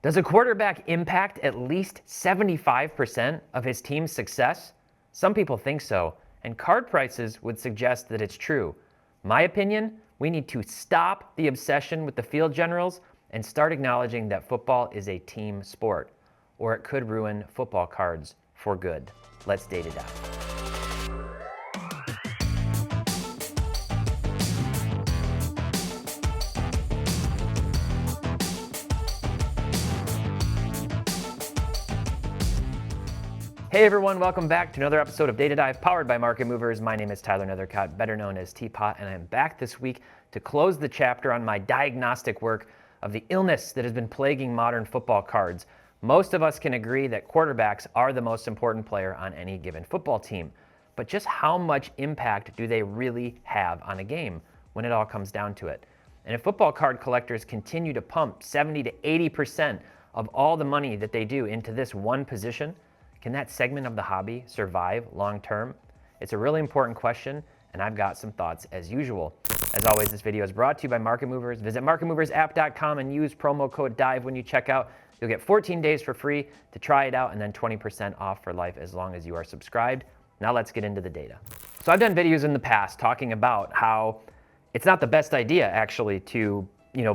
Does a quarterback impact at least 75% of his team's success? Some people think so, and card prices would suggest that it's true. My opinion, we need to stop the obsession with the field generals and start acknowledging that football is a team sport, or it could ruin football cards for good. Let's date it out. Hey everyone, welcome back to another episode of Data Dive powered by Market Movers. My name is Tyler Nethercott, better known as T-Pott, and I'm back this week to close the chapter on my diagnostic work of the illness that has been plaguing modern football cards. Most of us can agree that quarterbacks are the most important player on any given football team, but just how much impact do they really have on a game when it all comes down to it? And if football card collectors continue to pump 70 to 80% of all the money that they do into this one position, can that segment of the hobby survive long term? It's a really important question, and I've got some thoughts as usual. As always, this video is brought to you by Market Movers. Visit marketmoversapp.com and use promo code DIVE when you check out. You'll get 14 days for free to try it out and then 20% off for life as long as you are subscribed. Now let's get into the data. So I've done videos in the past talking about how it's not the best idea actually to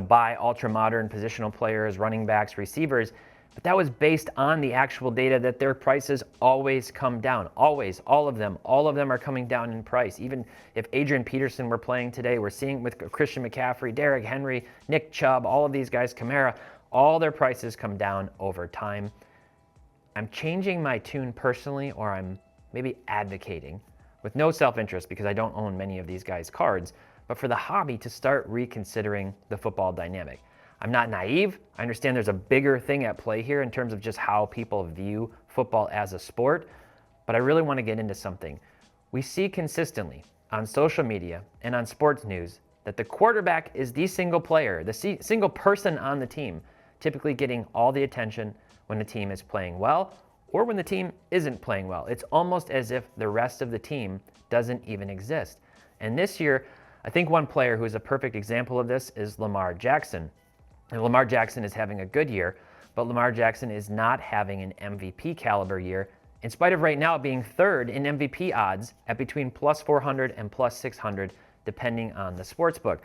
buy ultra-modern positional players, running backs, receivers. But that was based on the actual data that their prices always come down. Always, all of them are coming down in price. Even if Adrian Peterson were playing today, we're seeing with Christian McCaffrey, Derrick Henry, Nick Chubb, all of these guys, Kamara, all their prices come down over time. I'm changing my tune personally, or I'm maybe advocating with no self-interest because I don't own many of these guys' cards, but for the hobby to start reconsidering the football dynamic. I'm not naive. I understand there's a bigger thing at play here in terms of just how people view football as a sport, but I really want to get into something. We see consistently on social media and on sports news that the quarterback is the single player, the single person on the team, typically getting all the attention when the team is playing well or when the team isn't playing well. It's almost as if the rest of the team doesn't even exist. And this year, I think one player who is a perfect example of this is Lamar Jackson. And Lamar Jackson is having a good year, but Lamar Jackson is not having an MVP caliber year, in spite of right now being third in MVP odds at between plus 400 and plus 600, depending on the sports book.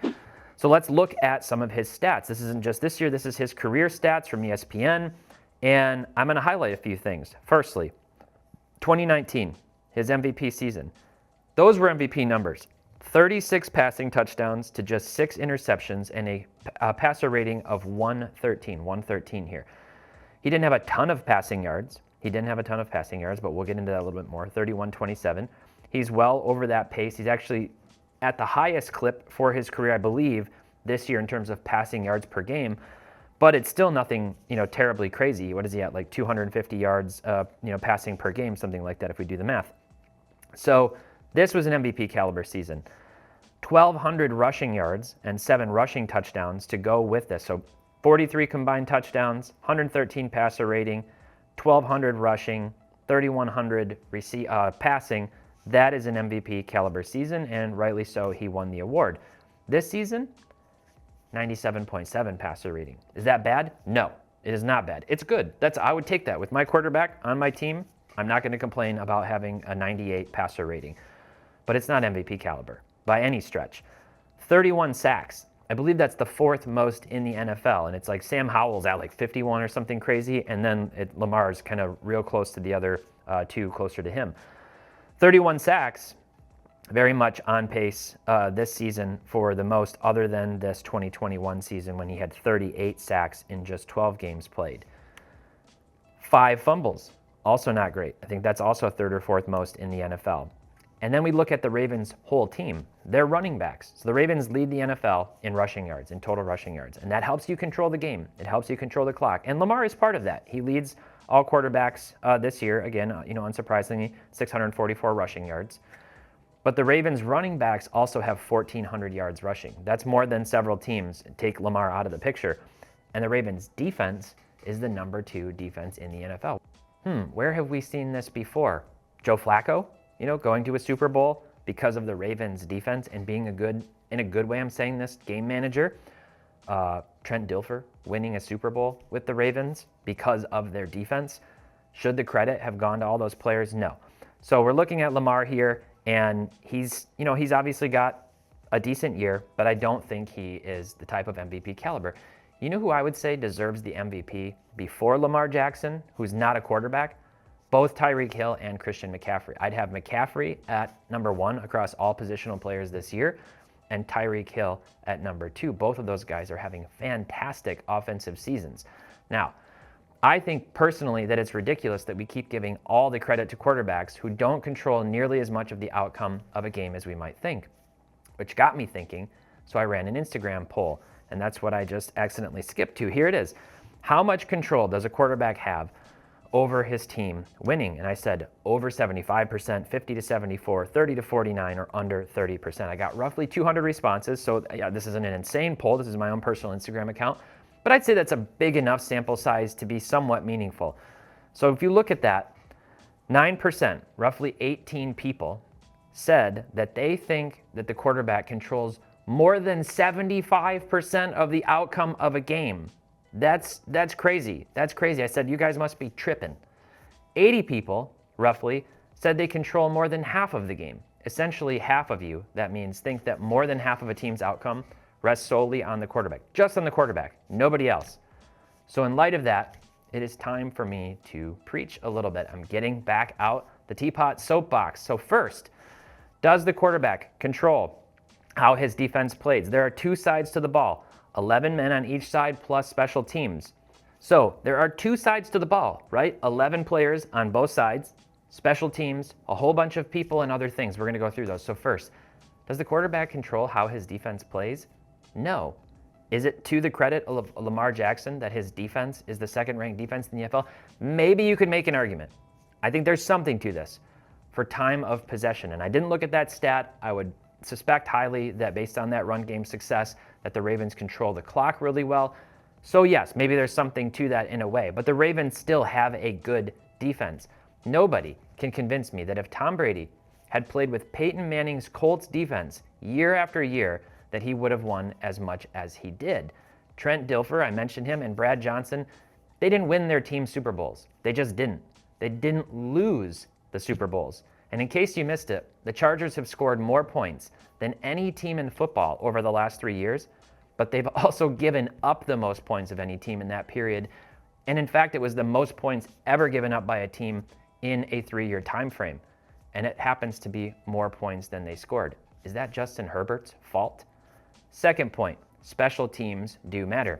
So let's look at some of his stats. This isn't just this year, this is his career stats from ESPN, and I'm going to highlight a few things. Firstly, 2019, his MVP season. Those were MVP numbers. 36 passing touchdowns to just 6 interceptions and a passer rating of 113 here. He didn't have a ton of passing yards. But we'll get into that a little bit more. 31-27. He's well over that pace. He's actually at the highest clip for his career, I believe, this year in terms of passing yards per game. But it's still nothing, terribly crazy. What is he at? Like 250 yards, passing per game, something like that if we do the math. So this was an MVP caliber season. 1,200 rushing yards and 7 rushing touchdowns to go with this. So 43 combined touchdowns, 113 passer rating, 1,200 rushing, 3,100 passing. That is an MVP caliber season, and rightly so, he won the award. This season, 97.7 passer rating. Is that bad? No, it is not bad. It's good. I would take that. With my quarterback on my team, I'm not going to complain about having a 98 passer rating. But it's not MVP caliber by any stretch. 31 sacks. I believe that's the 4th most in the NFL, and it's like Sam Howell's at like 51 or something crazy, and then Lamar's kind of real close to the other 2 closer to him. 31 sacks, very much on pace this season for the most other than this 2021 season when he had 38 sacks in just 12 games played. 5 fumbles, also not great. I think that's also 3rd or 4th most in the NFL. And then we look at the Ravens' whole team. They're running backs. So the Ravens lead the NFL in rushing yards, in total rushing yards. And that helps you control the game. It helps you control the clock. And Lamar is part of that. He leads all quarterbacks this year. Again, unsurprisingly, 644 rushing yards. But the Ravens' running backs also have 1,400 yards rushing. That's more than several teams. Take Lamar out of the picture. And the Ravens' defense is the number 2 defense in the NFL. Where have we seen this before? Joe Flacco? Going to a Super Bowl because of the Ravens defense and being in a good way, I'm saying this, game manager. Trent Dilfer winning a Super Bowl with the Ravens because of their defense. Should the credit have gone to all those players? No. So we're looking at Lamar here, and he's obviously got a decent year, but I don't think he is the type of MVP caliber. You know who I would say deserves the MVP before Lamar Jackson, who's not a quarterback? Both Tyreek Hill and Christian McCaffrey. I'd have McCaffrey at number 1 across all positional players this year, and Tyreek Hill at number 2. Both of those guys are having fantastic offensive seasons. Now, I think personally that it's ridiculous that we keep giving all the credit to quarterbacks who don't control nearly as much of the outcome of a game as we might think, which got me thinking, so I ran an Instagram poll, and that's what I just accidentally skipped to. Here it is. How much control does a quarterback have over his team winning? And I said over 75%, 50 to 74, 30 to 49, or under 30%. I got roughly 200 responses, so yeah, this isn't an insane poll. This is my own personal Instagram account. But I'd say that's a big enough sample size to be somewhat meaningful. So if you look at that, 9%, roughly 18 people, said that they think that the quarterback controls more than 75% of the outcome of a game. That's crazy. That's crazy. I said, you guys must be tripping. 80 people, roughly, said they control more than half of the game. Essentially, half of you, that means, think that more than half of a team's outcome rests solely on the quarterback. Just on the quarterback, nobody else. So in light of that, it is time for me to preach a little bit. I'm getting back out the T-Pott soapbox. So first, does the quarterback control how his defense plays? There are 2 sides to the ball, 11 men on each side plus special teams. So there are 2 sides to the ball, right? 11 players on both sides, special teams, a whole bunch of people and other things. We're going to go through those. So first, does the quarterback control how his defense plays? No. Is it to the credit of Lamar Jackson that his defense is the 2nd-ranked defense in the NFL? Maybe you could make an argument. I think there's something to this for time of possession. And I didn't look at that stat. I would suspect highly that based on that run game success, that the Ravens control the clock really well. So yes, maybe there's something to that in a way. But the Ravens still have a good defense. Nobody can convince me that if Tom Brady had played with Peyton Manning's Colts defense year after year, that he would have won as much as he did. Trent Dilfer, I mentioned him, and Brad Johnson, they didn't win their team Super Bowls. They just didn't. They didn't lose the Super Bowls. And in case you missed it, the Chargers have scored more points than any team in football over the last 3 years, but they've also given up the most points of any team in that period. And in fact, it was the most points ever given up by a team in a 3-year time frame. And it happens to be more points than they scored. Is that Justin Herbert's fault? Second point, special teams do matter.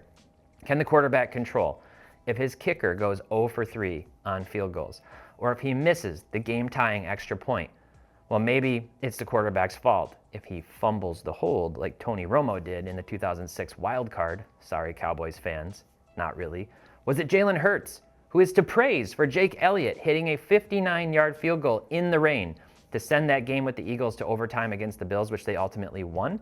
Can the quarterback control if his kicker goes 0 for 3 on field goals, or if he misses the game-tying extra point? Well, maybe it's the quarterback's fault if he fumbles the hold like Tony Romo did in the 2006 wild card. Sorry, Cowboys fans, not really. Was it Jalen Hurts, who is to praise for Jake Elliott hitting a 59-yard field goal in the rain to send that game with the Eagles to overtime against the Bills, which they ultimately won?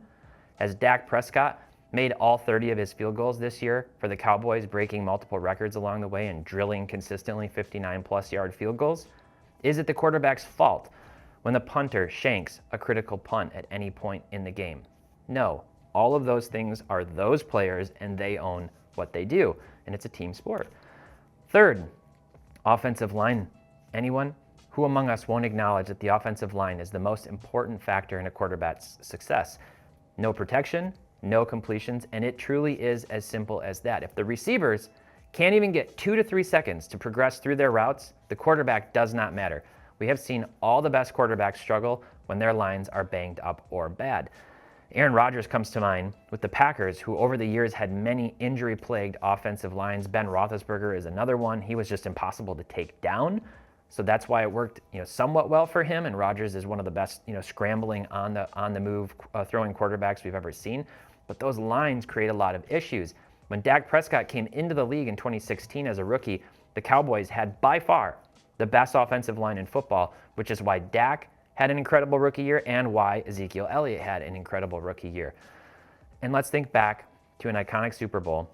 Has Dak Prescott made all 30 of his field goals this year for the Cowboys, breaking multiple records along the way and drilling consistently 59-plus yard field goals? Is it the quarterback's fault when the punter shanks a critical punt at any point in the game? No. All of those things are those players, and they own what they do, and it's a team sport. Third, offensive line. Anyone? Who among us won't acknowledge that the offensive line is the most important factor in a quarterback's success? No protection, no completions, and it truly is as simple as that. If the receivers can't even get 2 to 3 seconds to progress through their routes, the quarterback does not matter. We have seen all the best quarterbacks struggle when their lines are banged up or bad. Aaron Rodgers comes to mind with the Packers, who over the years had many injury-plagued offensive lines. Ben Roethlisberger is another one. He was just impossible to take down. So that's why it worked, somewhat well for him. And Rodgers is one of the best, scrambling on the move throwing quarterbacks we've ever seen. But those lines create a lot of issues. When Dak Prescott came into the league in 2016 as a rookie, the Cowboys had by far the best offensive line in football, which is why Dak had an incredible rookie year and why Ezekiel Elliott had an incredible rookie year. And let's think back to an iconic Super Bowl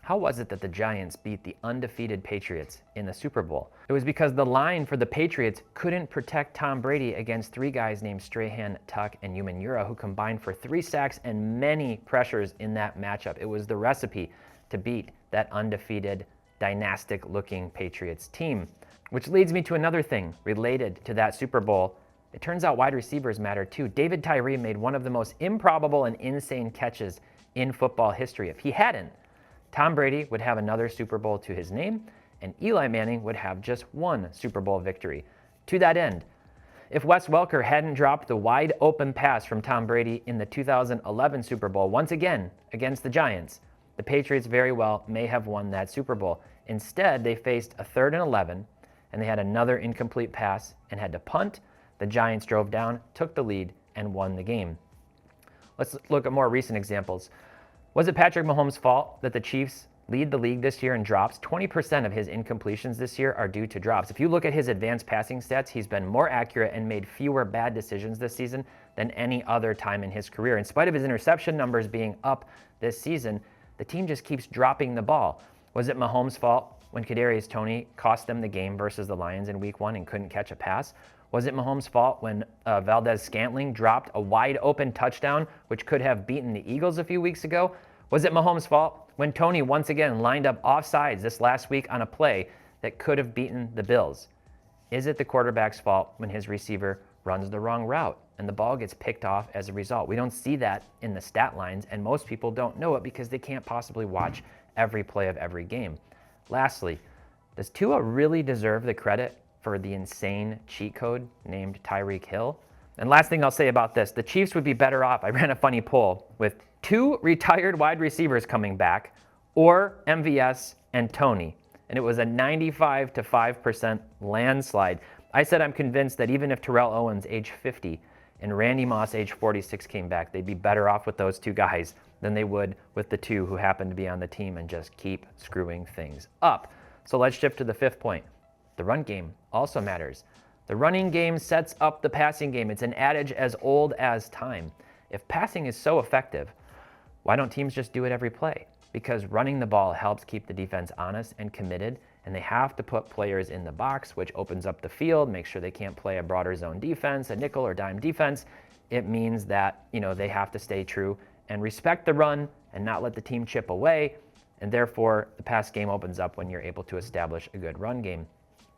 How was it that the Giants beat the undefeated Patriots in the Super Bowl? It was because the line for the Patriots couldn't protect Tom Brady against three guys named Strahan, Tuck, and Umanura, who combined for 3 sacks and many pressures in that matchup. It was the recipe to beat that undefeated, dynastic-looking Patriots team. Which leads me to another thing related to that Super Bowl. It turns out wide receivers matter too. David Tyree made one of the most improbable and insane catches in football history. If he hadn't, Tom Brady would have another Super Bowl to his name, and Eli Manning would have just one Super Bowl victory. To that end, if Wes Welker hadn't dropped the wide open pass from Tom Brady in the 2011 Super Bowl once again against the Giants, the Patriots very well may have won that Super Bowl. Instead, they faced a 3rd and 11, and they had another incomplete pass and had to punt. The Giants drove down, took the lead, and won the game. Let's look at more recent examples. Was it Patrick Mahomes' fault that the Chiefs lead the league this year in drops? 20% of his incompletions this year are due to drops. If you look at his advanced passing stats, he's been more accurate and made fewer bad decisions this season than any other time in his career. In spite of his interception numbers being up this season, the team just keeps dropping the ball. Was it Mahomes' fault when Kadarius Toney cost them the game versus the Lions in Week 1 and couldn't catch a pass? Was it Mahomes' fault when Valdez-Scantling dropped a wide-open touchdown, which could have beaten the Eagles a few weeks ago? Was it Mahomes' fault when Toney once again lined up offsides this last week on a play that could have beaten the Bills? Is it the quarterback's fault when his receiver runs the wrong route and the ball gets picked off as a result? We don't see that in the stat lines, and most people don't know it because they can't possibly watch every play of every game. Lastly, does Tua really deserve the credit for the insane cheat code named Tyreek Hill? And last thing I'll say about this, the Chiefs would be better off, I ran a funny poll, with 2 retired wide receivers coming back or MVS and Toney. And it was a 95% landslide. I said I'm convinced that even if Terrell Owens, age 50, and Randy Moss, age 46, came back, they'd be better off with those 2 guys than they would with the 2 who happen to be on the team and just keep screwing things up. So let's shift to the 5th point. The run game also matters. The running game sets up the passing game. It's an adage as old as time. If passing is so effective, why don't teams just do it every play? Because running the ball helps keep the defense honest and committed, and they have to put players in the box, which opens up the field, makes sure they can't play a broader zone defense, a nickel or dime defense. It means that, they have to stay true and respect the run and not let the team chip away, and therefore the pass game opens up when you're able to establish a good run game.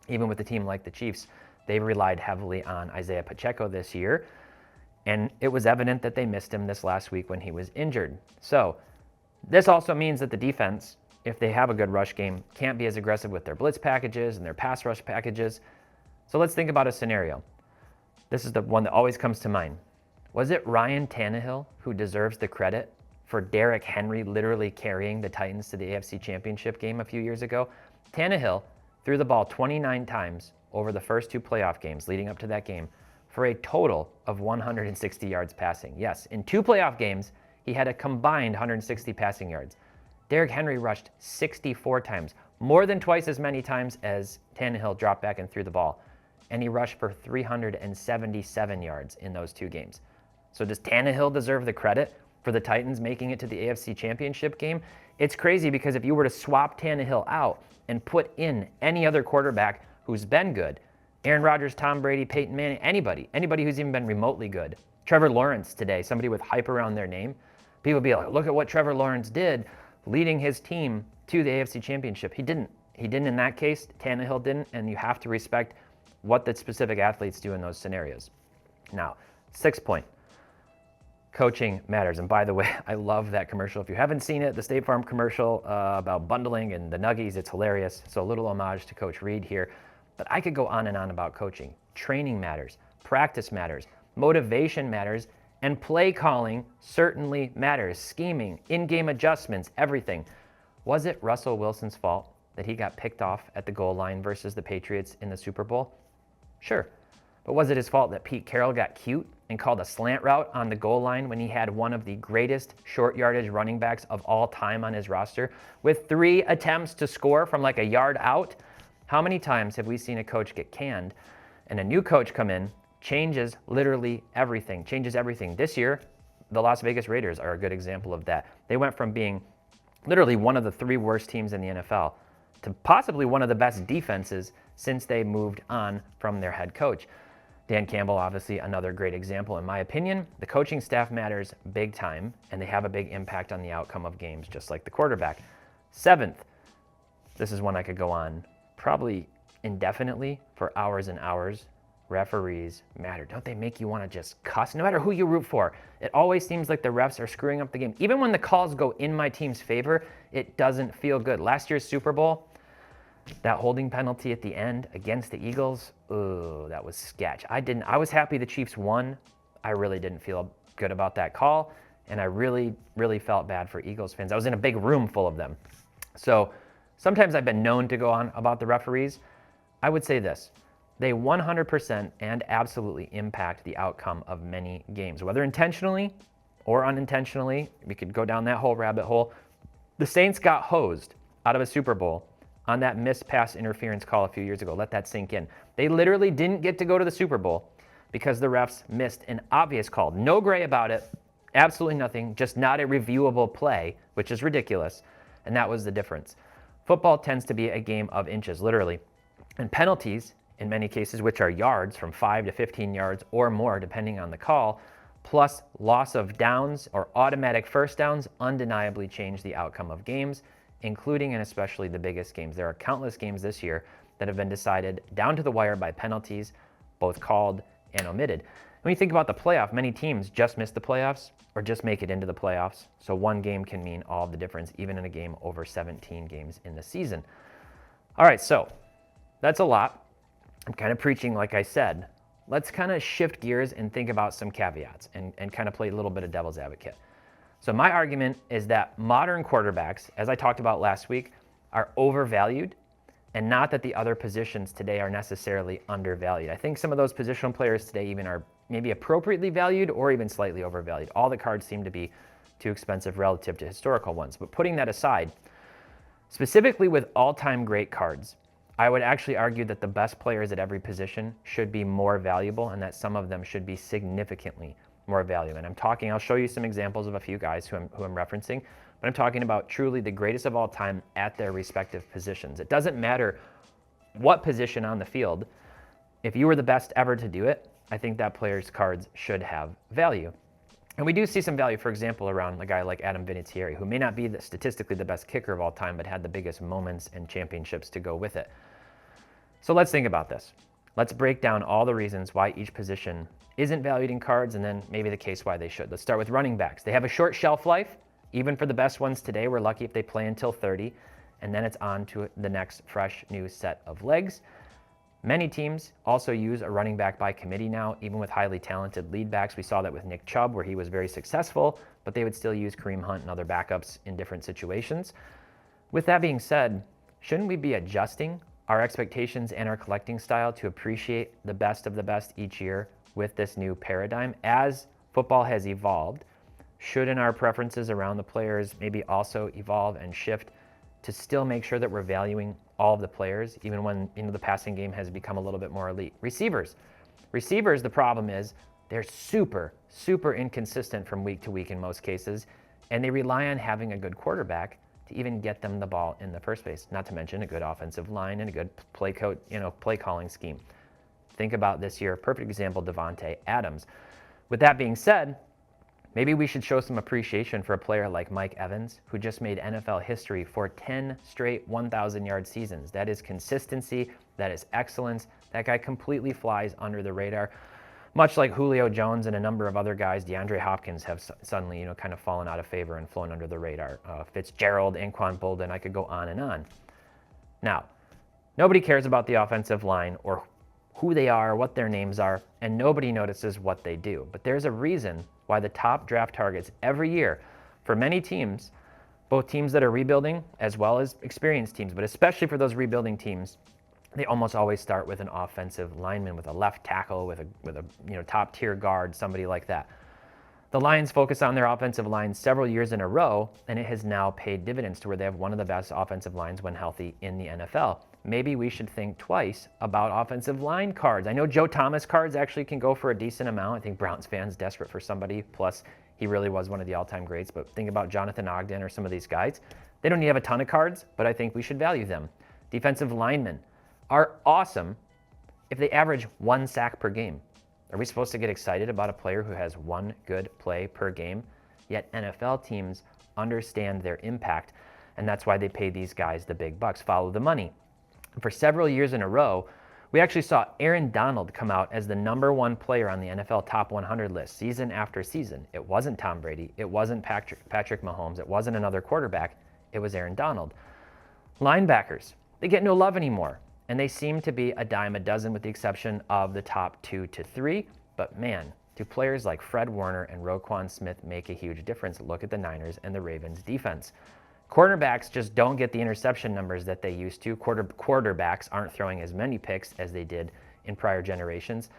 Even with a team like the Chiefs, they relied heavily on Isaiah Pacheco this year, and it was evident that they missed him this last week when he was injured. So this also means that the defense, if they have a good rush game, can't be as aggressive with their blitz packages and their pass rush packages. So let's think about a scenario. This is the one that always comes to mind. Was it Ryan Tannehill who deserves the credit for Derrick Henry literally carrying the Titans to the AFC Championship game a few years ago? Tannehill threw the ball 29 times over the first 2 playoff games leading up to that game for a total of 160 yards passing. Yes, in 2 playoff games, he had a combined 160 passing yards. Derrick Henry rushed 64 times, more than twice as many times as Tannehill dropped back and threw the ball. And he rushed for 377 yards in those 2 games. So does Tannehill deserve the credit for the Titans making it to the AFC Championship game? It's crazy because if you were to swap Tannehill out and put in any other quarterback who's been good, Aaron Rodgers, Tom Brady, Peyton Manning, anybody who's even been remotely good, Trevor Lawrence today, somebody with hype around their name, people would be like, look at what Trevor Lawrence did leading his team to the AFC Championship. He didn't in that case. Tannehill didn't, and you have to respect what the specific athletes do in those scenarios. Now, 6th point. Coaching matters. And by the way, I love that commercial. If you haven't seen it, the State Farm commercial about bundling and the Nuggies, it's hilarious. So a little homage to Coach Reed here. But I could go on and on about coaching. Training matters. Practice matters. Motivation matters. And play calling certainly matters. Scheming, in-game adjustments, everything. Was it Russell Wilson's fault that he got picked off at the goal line versus the Patriots in the Super Bowl? Sure. But was it his fault that Pete Carroll got cute and called a slant route on the goal line when he had one of the greatest short yardage running backs of all time on his roster with 3 attempts to score from like a yard out? How many times have we seen a coach get canned and a new coach come in, changes literally everything, changes everything? This year, the Las Vegas Raiders are a good example of that. They went from being literally one of the 3 worst teams in the NFL to possibly one of the best defenses since they moved on from their head coach. Dan Campbell, obviously another great example in my opinion. The coaching staff matters big time, and they have a big impact on the outcome of games, just like the quarterback. 7th, this is one I could go on probably indefinitely for hours and hours. Referees matter. Don't they make you want to just cuss? No matter who you root for, it always seems like the refs are screwing up the game. Even when the calls go in my team's favor, it doesn't feel good. Last year's Super Bowl, that holding penalty at the end against the Eagles, ooh, that was sketch. I was happy the Chiefs won. I really didn't feel good about that call, and I really, really felt bad for Eagles fans. I was in a big room full of them. So sometimes I've been known to go on about the referees. I would say this. They 100% and absolutely impact the outcome of many games, whether intentionally or unintentionally. We could go down that whole rabbit hole. The Saints got hosed out of a Super Bowl on that missed pass interference call a few years ago. Let that sink in. They literally didn't get to go to the Super Bowl because the refs missed an obvious call. No gray about it. Absolutely nothing. Just not a reviewable play, which is ridiculous. And that was the difference. Football tends to be a game of inches, literally. And penalties, in many cases, which are yards from 5 to 15 yards or more, depending on the call, plus loss of downs or automatic first downs, undeniably change the outcome of games, including and especially the biggest games. There are countless games this year that have been decided down to the wire by penalties, both called and omitted. When you think about the playoff, many teams just miss the playoffs or just make it into the playoffs. So one game can mean all of the difference, even in a game over 17 games in the season. All right, so that's a lot. I'm kind of preaching, like I said. Let's kind of shift gears and think about some caveats and kind of play a little bit of devil's advocate. So my argument is that modern quarterbacks, as I talked about last week, are overvalued, and not that the other positions today are necessarily undervalued. I think some of those positional players today even are maybe appropriately valued or even slightly overvalued. All the cards seem to be too expensive relative to historical ones. But putting that aside, specifically with all-time great cards, I would actually argue that the best players at every position should be more valuable and that some of them should be significantly more valuable. And I'll show you some examples of a few guys who I'm referencing, but I'm talking about truly the greatest of all time at their respective positions. It doesn't matter what position on the field. If you were the best ever to do it, I think that player's cards should have value. And we do see some value, for example, around a guy like Adam Vinatieri, who may not be statistically the best kicker of all time, but had the biggest moments and championships to go with it. So let's think about this. Let's break down all the reasons why each position isn't valued in cards, and then maybe the case why they should. Let's start with running backs. They have a short shelf life. Even for the best ones today, we're lucky if they play until 30, and then it's on to the next fresh new set of legs. Many teams also use a running back by committee now, even with highly talented lead backs. We saw that with Nick Chubb, where he was very successful, but they would still use Kareem Hunt and other backups in different situations. With that being said, shouldn't we be adjusting our expectations and our collecting style to appreciate the best of the best each year with this new paradigm? As football has evolved, shouldn't our preferences around the players maybe also evolve and shift to still make sure that we're valuing all of the players, even when the passing game has become a little bit more elite? Receivers, the problem is they're super, super inconsistent from week to week in most cases, and they rely on having a good quarterback to even get them the ball in the first place, not to mention a good offensive line and a good play calling scheme. Think about this year, perfect example, Davante Adams. With that being said, maybe we should show some appreciation for a player like Mike Evans, who just made NFL history for 10 straight 1,000-yard seasons. That is consistency, that is excellence. That guy completely flies under the radar. Much like Julio Jones and a number of other guys, DeAndre Hopkins have suddenly, kind of fallen out of favor and flown under the radar. Fitzgerald, Anquan Boldin, I could go on and on. Now, nobody cares about the offensive line or who they are, what their names are, and nobody notices what they do. But there's a reason why the top draft targets every year for many teams, both teams that are rebuilding as well as experienced teams, but especially for those rebuilding teams, they almost always start with an offensive lineman, with a left tackle, with a top tier guard, somebody like that. The Lions focus on their offensive line several years in a row, and it has now paid dividends to where they have one of the best offensive lines when healthy in the NFL. Maybe we should think twice about offensive line cards. I know Joe Thomas cards actually can go for a decent amount. I think Browns fans desperate for somebody, plus he really was one of the all-time greats, but think about Jonathan Ogden or some of these guys. They don't need to have a ton of cards, but I think we should value them. Defensive linemen are awesome if they average 1 sack per game. Are we supposed to get excited about a player who has 1 good play per game? Yet NFL teams understand their impact, and that's why they pay these guys the big bucks. Follow the money. For several years in a row, we actually saw Aaron Donald come out as the #1 player on the NFL top 100 list season after season. It wasn't Tom Brady. It wasn't Patrick Mahomes. It wasn't another quarterback. It was Aaron Donald. Linebackers, they get no love anymore, and they seem to be a dime a dozen with the exception of the top 2 to 3. But man, do players like Fred Warner and Roquan Smith make a huge difference. Look at the Niners and the Ravens defense. Quarterbacks just don't get the interception numbers that they used to. Quarterbacks aren't throwing as many picks as they did in prior generations.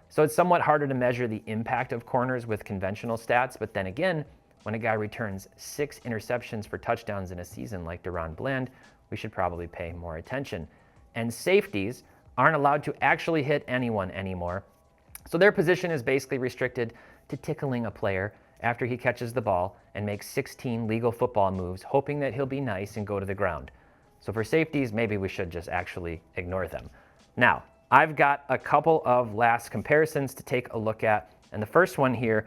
So it's somewhat harder to measure the impact of corners with conventional stats. But then again, when a guy returns 6 interceptions for touchdowns in a season like DaRon Bland, we should probably pay more attention. And safeties aren't allowed to actually hit anyone anymore. So their position is basically restricted to tickling a player after he catches the ball and makes 16 legal football moves, hoping that he'll be nice and go to the ground. So for safeties, maybe we should just actually ignore them. Now, I've got a couple of last comparisons to take a look at. And the first one here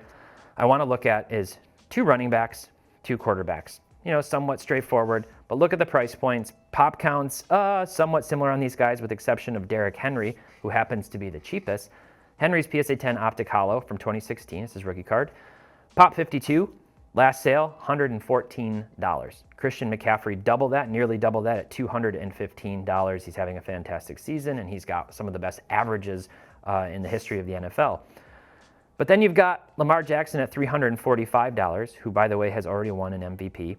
I want to look at is 2 running backs, 2 quarterbacks. Somewhat straightforward, but look at the price points. Pop counts, somewhat similar on these guys with the exception of Derrick Henry, who happens to be the cheapest. Henry's PSA 10 Optic Holo from 2016, it's his rookie card. Pop 52, last sale, $114. Christian McCaffrey, nearly double that at $215. He's having a fantastic season, and he's got some of the best averages in the history of the NFL. But then you've got Lamar Jackson at $345, who, by the way, has already won an MVP,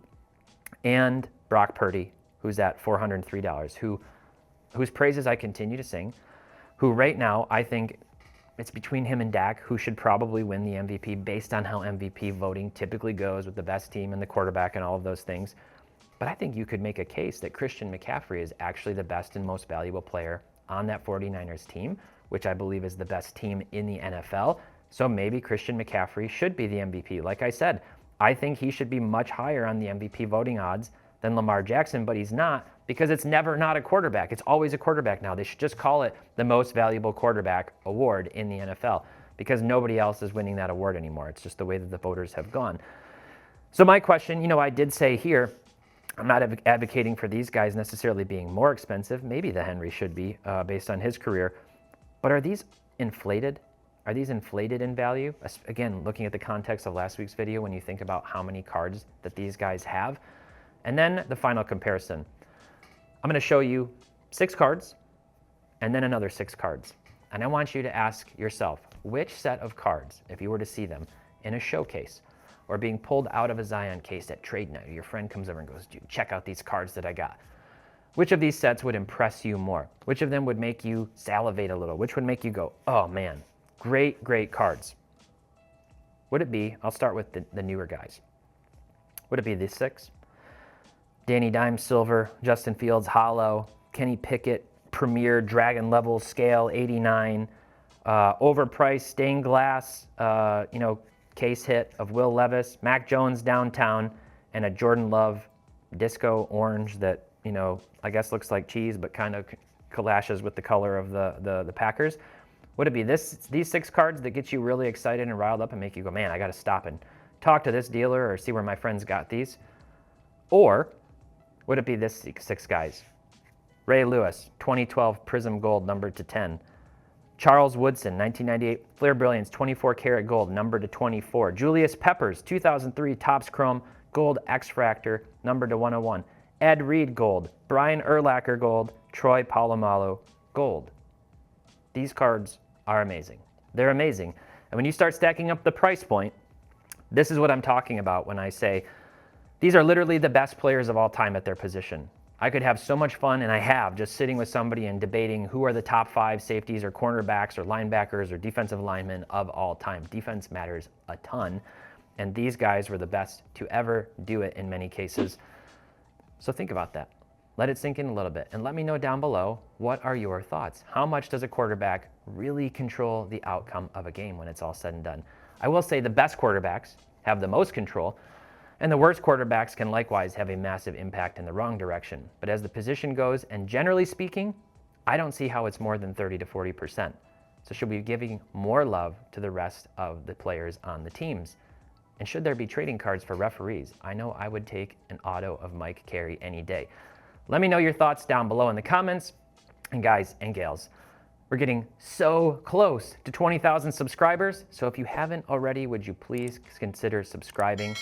and Brock Purdy, who's at $403, whose praises I continue to sing, who right now I think it's between him and Dak who should probably win the MVP based on how MVP voting typically goes with the best team and the quarterback and all of those things. But I think you could make a case that Christian McCaffrey is actually the best and most valuable player on that 49ers team, which I believe is the best team in the NFL. So maybe Christian McCaffrey should be the MVP. Like I said, I think he should be much higher on the MVP voting odds than Lamar Jackson, but he's not because it's never not a quarterback. It's always a quarterback now. They should just call it the most valuable quarterback award in the NFL because nobody else is winning that award anymore. It's just the way that the voters have gone. So my question, I did say here, I'm not advocating for these guys necessarily being more expensive. Maybe the Henry should be based on his career. But are these inflated? Are these inflated in value? Again, looking at the context of last week's video, when you think about how many cards that these guys have. And then the final comparison. I'm going to show you 6 cards and then another 6 cards. And I want you to ask yourself, which set of cards, if you were to see them in a showcase or being pulled out of a Zion case at trade night, your friend comes over and goes, dude, check out these cards that I got. Which of these sets would impress you more? Which of them would make you salivate a little? Which would make you go, oh man, great, great cards? Would it be, I'll start with the newer guys. Would it be these 6? Danny Dimes Silver, Justin Fields Holo, Kenny Pickett Premier Dragon Level Scale 89, overpriced stained glass case hit of Will Levis, Mac Jones Downtown, and a Jordan Love Disco Orange that I guess looks like cheese but kind of clashes with the color of the Packers. Would it be these 6 cards that get you really excited and riled up and make you go, man, I got to stop and talk to this dealer or see where my friends got these? Or would it be this 6 guys? Ray Lewis, 2012 Prism Gold, numbered to 10. Charles Woodson, 1998 Flair Brilliance, 24 karat gold, numbered to 24. Julius Peppers, 2003 Topps Chrome Gold X-Fractor, numbered to 101. Ed Reed Gold, Brian Urlacher Gold, Troy Polamalu Gold. These cards are amazing. They're amazing. And when you start stacking up the price point, this is what I'm talking about when I say these are literally the best players of all time at their position. I could have so much fun, and I have, just sitting with somebody and debating who are the top 5 safeties or cornerbacks or linebackers or defensive linemen of all time. Defense matters a ton, and these guys were the best to ever do it in many cases. So think about that. Let it sink in a little bit, and let me know down below, what are your thoughts? How much does a quarterback really control the outcome of a game when it's all said and done? I will say the best quarterbacks have the most control, And the worst quarterbacks can likewise have a massive impact in the wrong direction. But as the position goes, and generally speaking, I don't see how it's more than 30 to 40%. So should we be giving more love to the rest of the players on the teams? And should there be trading cards for referees? I know I would take an auto of Mike Carey any day. Let me know your thoughts down below in the comments. And guys and gals, we're getting so close to 20,000 subscribers. So if you haven't already, would you please consider subscribing?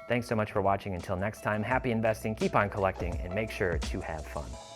Thanks so much for watching. Until next time, happy investing, keep on collecting, and make sure to have fun.